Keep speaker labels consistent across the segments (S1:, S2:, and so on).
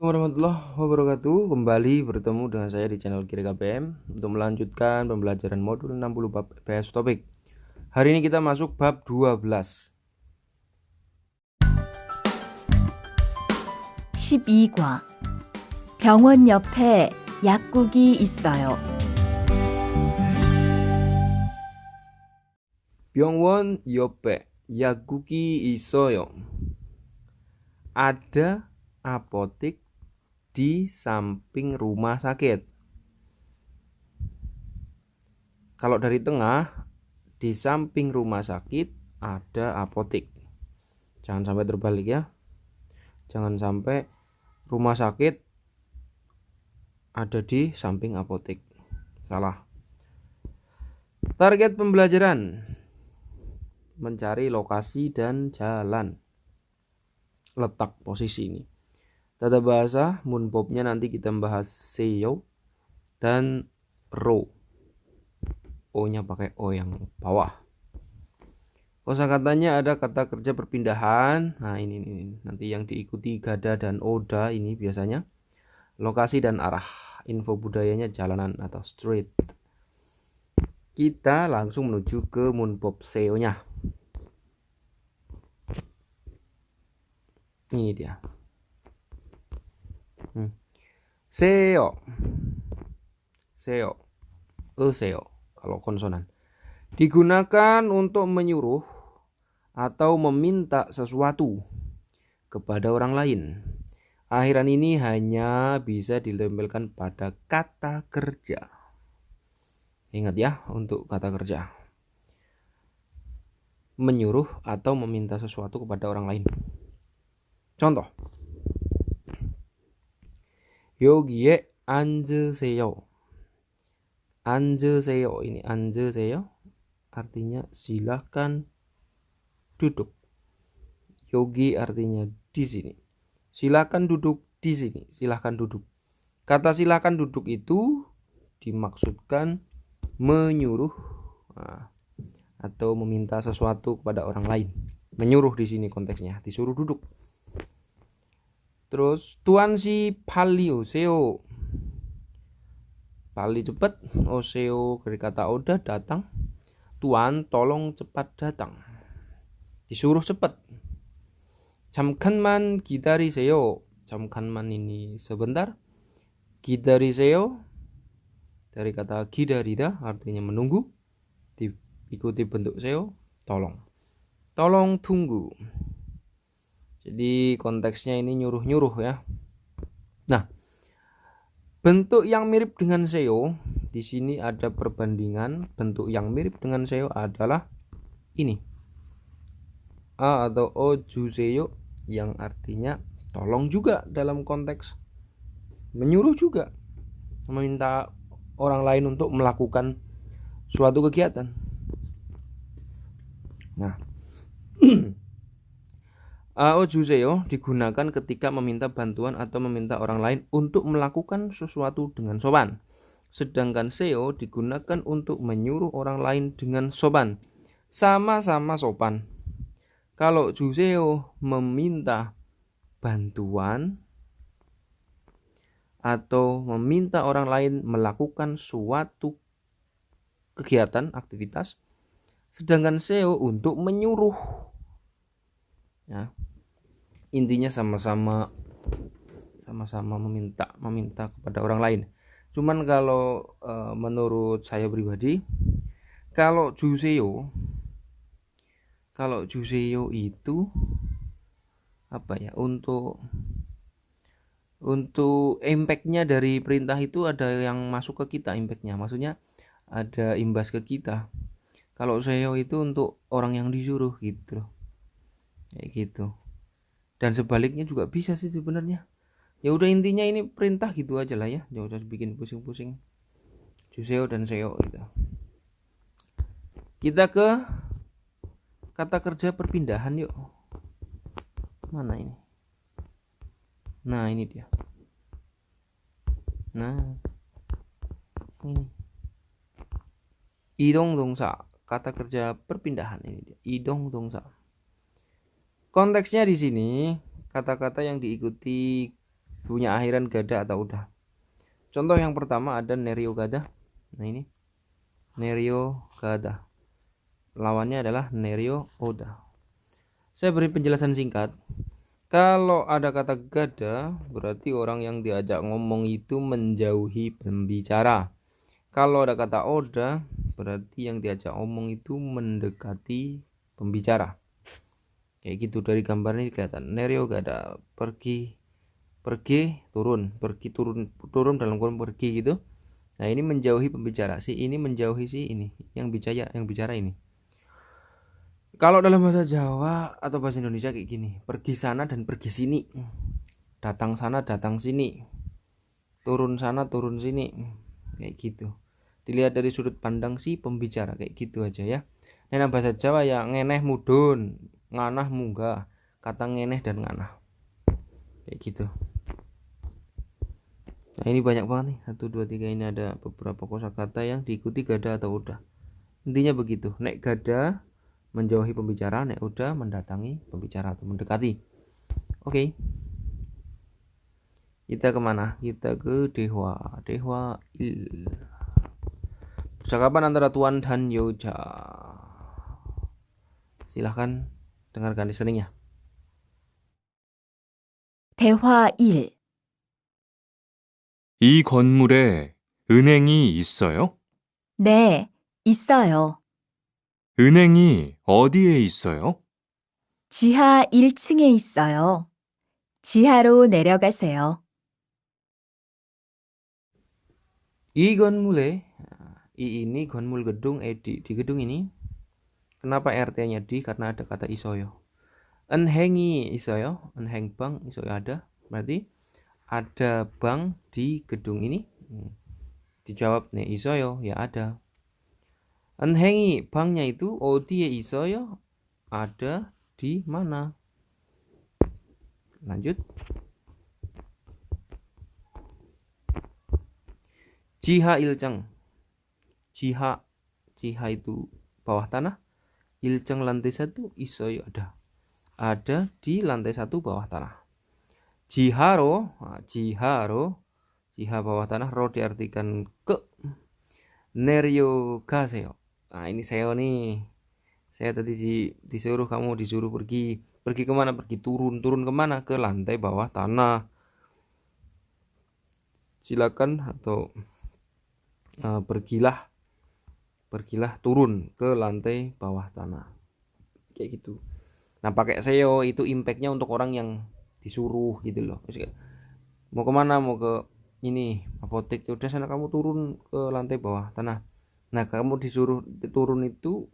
S1: Warahmatullahi wabarakatuh. Kembali bertemu dengan saya di channel Kiri KPM untuk melanjutkan pembelajaran modul 60 bab PS topik. Hari ini kita masuk bab 12.
S2: 12과 병원 옆에 약국이 있어요.
S1: 병원 옆에 약국이 있어요. Ada apotek di samping rumah sakit. Kalau dari tengah, di samping rumah sakit ada apotek. Jangan sampai terbalik ya. Jangan sampai rumah sakit ada di samping apotek. Salah. Target pembelajaran: mencari lokasi dan jalan. Letak posisi ini. Tata bahasa munpopnya nanti kita bahas seyo dan ro. O-nya pakai O yang bawah. Kosakatanya ada kata kerja perpindahan. Nah, ini nanti yang diikuti gada dan oda ini biasanya. Lokasi dan arah. Info budayanya jalanan atau street. Kita langsung menuju ke munpop seo-nya. Ini dia. Seo. Seo. Seo kalau konsonan. Digunakan untuk menyuruh atau meminta sesuatu kepada orang lain. Akhiran ini hanya bisa ditempelkan pada kata kerja. Ingat ya untuk kata kerja. Menyuruh atau meminta sesuatu kepada orang lain. Contoh. 여기에 앉으세요. 앉으세요. Ini 앉으세요 artinya silahkan duduk. Yogi artinya di sini. Silahkan duduk di sini. Silahkan duduk. Kata silahkan duduk itu dimaksudkan menyuruh atau meminta sesuatu kepada orang lain. Menyuruh di sini konteksnya, disuruh duduk. Terus tuan si pali oseo. Pali cepat, oseo dari kata oda datang. Tuan tolong cepat datang. Disuruh cepat. 잠깐만 기다리세요. 잠깐만 ini sebentar. 기다리세요 dari kata 기다리다 artinya menunggu. Diikuti bentuk seo, tolong. Tolong tunggu. Jadi konteksnya ini nyuruh-nyuruh ya. Nah, bentuk yang mirip dengan seo, di sini ada perbandingan. Bentuk yang mirip dengan seo adalah ini. A atau o juseyo yang artinya tolong juga dalam konteks menyuruh juga. Meminta orang lain untuk melakukan suatu kegiatan. Nah, Ao juseyo digunakan ketika meminta bantuan atau meminta orang lain untuk melakukan sesuatu dengan sopan. Sedangkan seo digunakan untuk menyuruh orang lain dengan sopan. Sama-sama sopan. Kalau juseo meminta bantuan atau meminta orang lain melakukan suatu kegiatan, aktivitas. Sedangkan seo untuk menyuruh. Ya. Intinya sama-sama meminta kepada orang lain. Cuman kalau menurut saya pribadi, kalau juseo itu apa ya, untuk impact-nya dari perintah itu ada yang masuk ke kita, impact-nya maksudnya ada imbas ke kita. Kalau seo itu untuk orang yang disuruh gitu loh. Kayak gitu. Dan sebaliknya juga bisa sih sebenarnya. Ya udah intinya ini perintah gitu aja lah ya. Jangan usah bikin pusing-pusing. Juseo dan seo gitu. Kita ke kata kerja perpindahan yuk. Mana ini? Nah, ini dia. Nah, ini. Idong dongsa. Kata kerja perpindahan ini dia. Idong dongsa. Konteksnya di sini kata-kata yang diikuti punya akhiran gada atau udah. Contoh yang pertama ada nerio gada. Nah ini nerio gada. Lawannya adalah nerio oda. Saya beri penjelasan singkat. Kalau ada kata gada, berarti orang yang diajak ngomong itu menjauhi pembicara. Kalau ada kata oda, berarti yang diajak ngomong itu mendekati pembicara. Kayak gitu dari gambar ini kelihatan. Nerio gada, pergi turun, turun dalam kurung pergi gitu. Nah ini menjauhi pembicara, si ini menjauhi si ini yang bicara ini. Kalau dalam bahasa Jawa atau bahasa Indonesia kayak gini, pergi sana dan pergi sini, datang sana datang sini, turun sana turun sini, kayak gitu. Dilihat dari sudut pandang si pembicara, kayak gitu aja ya. Nah bahasa Jawa ya ngeneh mudun, nganah munggah, kata ngeneh dan nganah, kayak gitu. Nah ini banyak banget nih, 1, 2, 3 ini ada beberapa kosakata yang diikuti gada atau udah. Intinya begitu, nek gada menjauhi pembicara, nek udah mendatangi pembicara atau mendekati. Oke. Kita kemana? Kita ke Dewa Il. Percakapan antara Tuan dan Yoja. Silahkan dengarkan listeningnya.
S2: 대화 1.
S3: 이 건물에 은행이 있어요?
S2: 네, 있어요.
S3: 은행이 어디에 있어요?
S2: 지하 1층에 있어요. 지하로 내려가세요.
S1: I gonmule, I ini gonmul gedung, di gedung ini. Kenapa RT-nya di? Karena ada kata isoyo. Enhengi isoyo, enheng bank isoyo ada. Berarti ada bank di gedung ini. Dijawab nih isoyo, ya ada. Enhengi banknya itu odie isoyo, ada di mana? Lanjut. Jiha ilceng. Jiha itu bawah tanah. Ilceng lantai 1 isoyo ada. Ada di lantai 1 bawah tanah. Jiharo, jiha bawah tanah, ro diartikan ke. Nerio gaseo. Nah ini seo nih. Saya tadi disuruh pergi kemana? Pergi turun kemana? Ke lantai bawah tanah. Silakan atau pergilah turun ke lantai bawah tanah. Kayak gitu. Nah pakai seo itu impactnya untuk orang yang disuruh gitu loh. Mau kemana? Mau ke ini apotek, udah sana kamu turun ke lantai bawah tanah. Nah kamu disuruh turun itu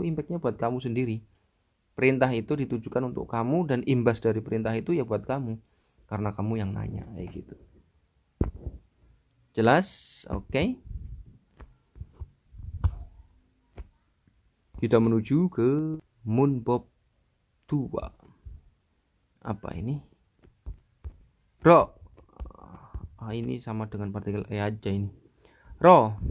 S1: impactnya buat kamu sendiri. Perintah itu ditujukan untuk kamu dan imbas dari perintah itu ya buat kamu, karena kamu yang nanya, kayak gitu. Jelas? Oke. Kita menuju ke Moonbob 2. Apa ini? Ro. Ini sama dengan partikel E aja ini. Ro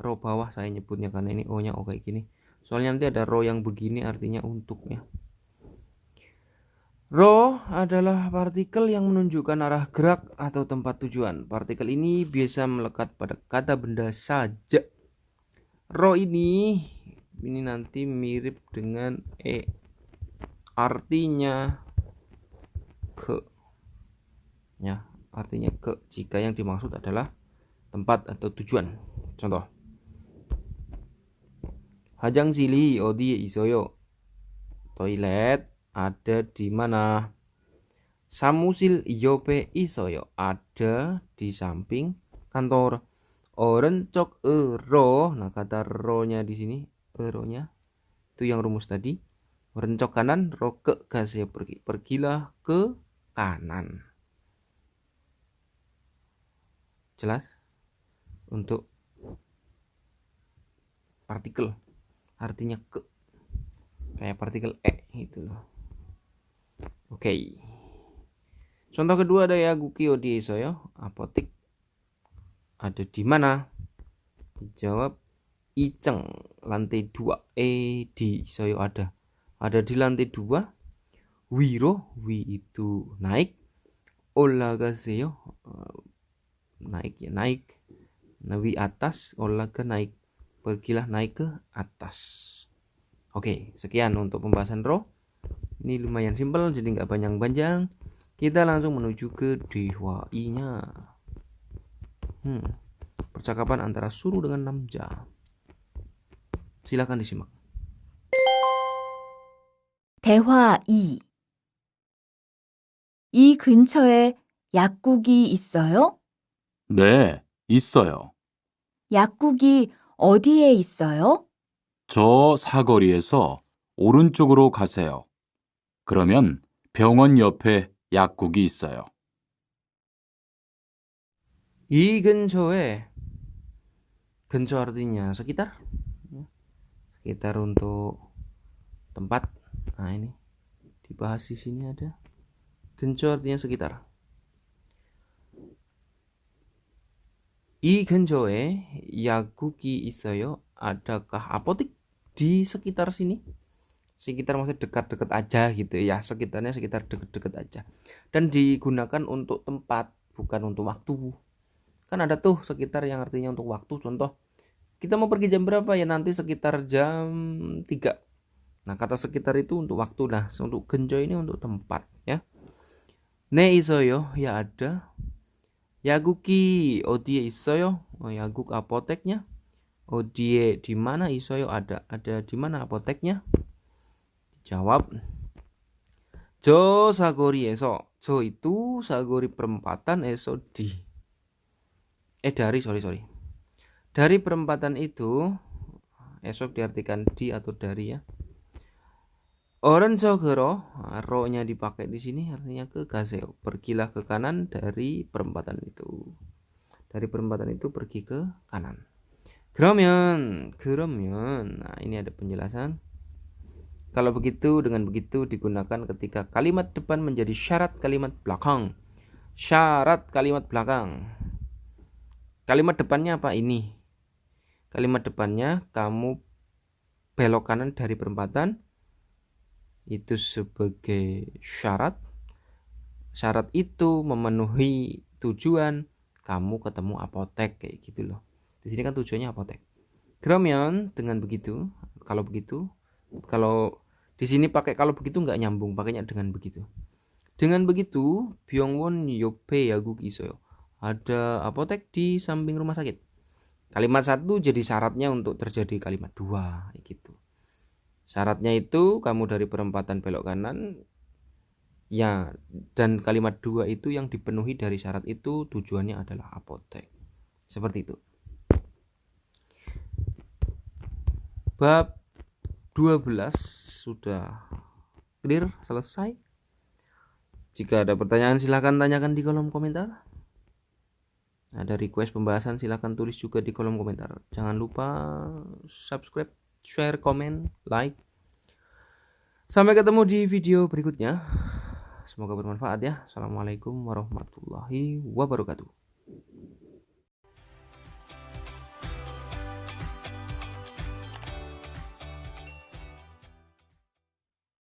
S1: bawah saya nyebutnya karena ini O nya O kayak gini. Soalnya nanti ada ro yang begini artinya untuk ya. Ro adalah partikel yang menunjukkan arah gerak atau tempat tujuan. Partikel ini biasa melekat pada kata benda saja. Ro ini nanti mirip dengan E. Artinya ke. Ya, artinya ke jika yang dimaksud adalah tempat atau tujuan. Contoh. Hajang sili odi isoyo. Toilet ada di mana? Samusil yope isoyo ada di samping kantor. Orencok ero. Nah, kata ro-nya di sini, ero-nya itu yang rumus tadi. Orencok kanan, ro ke gasnya pergi. Pergilah ke kanan. Jelas? Untuk partikel artinya ke, kayak partikel E gitu loh. Oke. Contoh kedua ada Yaguki odi isoyo, apotik ada di mana? Dijawab Iceng lantai 2 di isoyo ada di lantai 2. Wiro, wi itu naik, 올라가세요. Naik ya, naik. Nawi atas, olahraga naik. Pergilah naik ke atas. Oke, sekian untuk pembahasan ro. Ini lumayan simpel, jadi nggak panjang-panjang. Kita langsung menuju ke dewa I-nya. Percakapan antara Suru dengan Namja. Silakan disimak.
S2: 대화 2. 이 근처에 약국이 있어요?
S4: 네, 있어요.
S2: 약국이 어디에 있어요?
S4: 저 사거리에서 오른쪽으로 가세요. 그러면 병원 옆에 약국이 있어요.
S1: 이 근처에 근처 artinya sekitar. Sekitar untuk tempat. Nah, ini dibahas di sini ada. 근처 artinya sekitar. 이 근처에 약국이 있어요. Adakah apotek di sekitar sini? Sekitar maksudnya dekat-dekat aja gitu ya. Sekitarnya sekitar dekat-dekat aja. Dan digunakan untuk tempat, bukan untuk waktu. Kan ada tuh sekitar yang artinya untuk waktu. Contoh, kita mau pergi jam berapa ya? Nanti sekitar jam 3. Nah, kata sekitar itu untuk waktu. Nah, untuk 근처 ini untuk tempat ya. 네 있어요. Ya ada. 야국이 어디에 있어요? 야국 apoteknya. 어디에 di mana 있어요? Ada di mana apoteknya? Jawab. 저 사거리에서. 저 itu 사거리 perempatan 에서 di. Sorry. Dari perempatan itu esok diartikan di atau dari ya. 오른쪽으로, ro-nya dipakai di sini artinya ke gaseo. Pergilah ke kanan dari perempatan itu. Dari perempatan itu pergi ke kanan. 그러면, nah ini ada penjelasan. Kalau begitu, dengan begitu digunakan ketika kalimat depan menjadi syarat kalimat belakang. Syarat kalimat belakang. Kalimat depannya apa? Ini. Kalimat depannya kamu belok kanan dari perempatan. Itu sebagai syarat. Syarat itu memenuhi tujuan kamu ketemu apotek kayak gitu loh. Di sini kan tujuannya apotek. 그러면 dengan begitu, kalau di sini pakai kalau begitu nggak nyambung, pakainya dengan begitu. Dengan begitu, 병원 옆에 약국이 있어요. Ada apotek di samping rumah sakit. Kalimat 1 jadi syaratnya untuk terjadi kalimat 2 gitu. Syaratnya itu kamu dari perempatan belok kanan ya, dan kalimat 2 itu yang dipenuhi dari syarat itu tujuannya adalah apotek. Seperti itu. Bab 12 sudah clear, selesai. Jika ada pertanyaan silahkan tanyakan di kolom komentar. Ada request pembahasan silahkan tulis juga di kolom komentar. Jangan lupa subscribe, share, komen, like. Sampai ketemu di video berikutnya. Semoga bermanfaat ya. Assalamualaikum warahmatullahi wabarakatuh.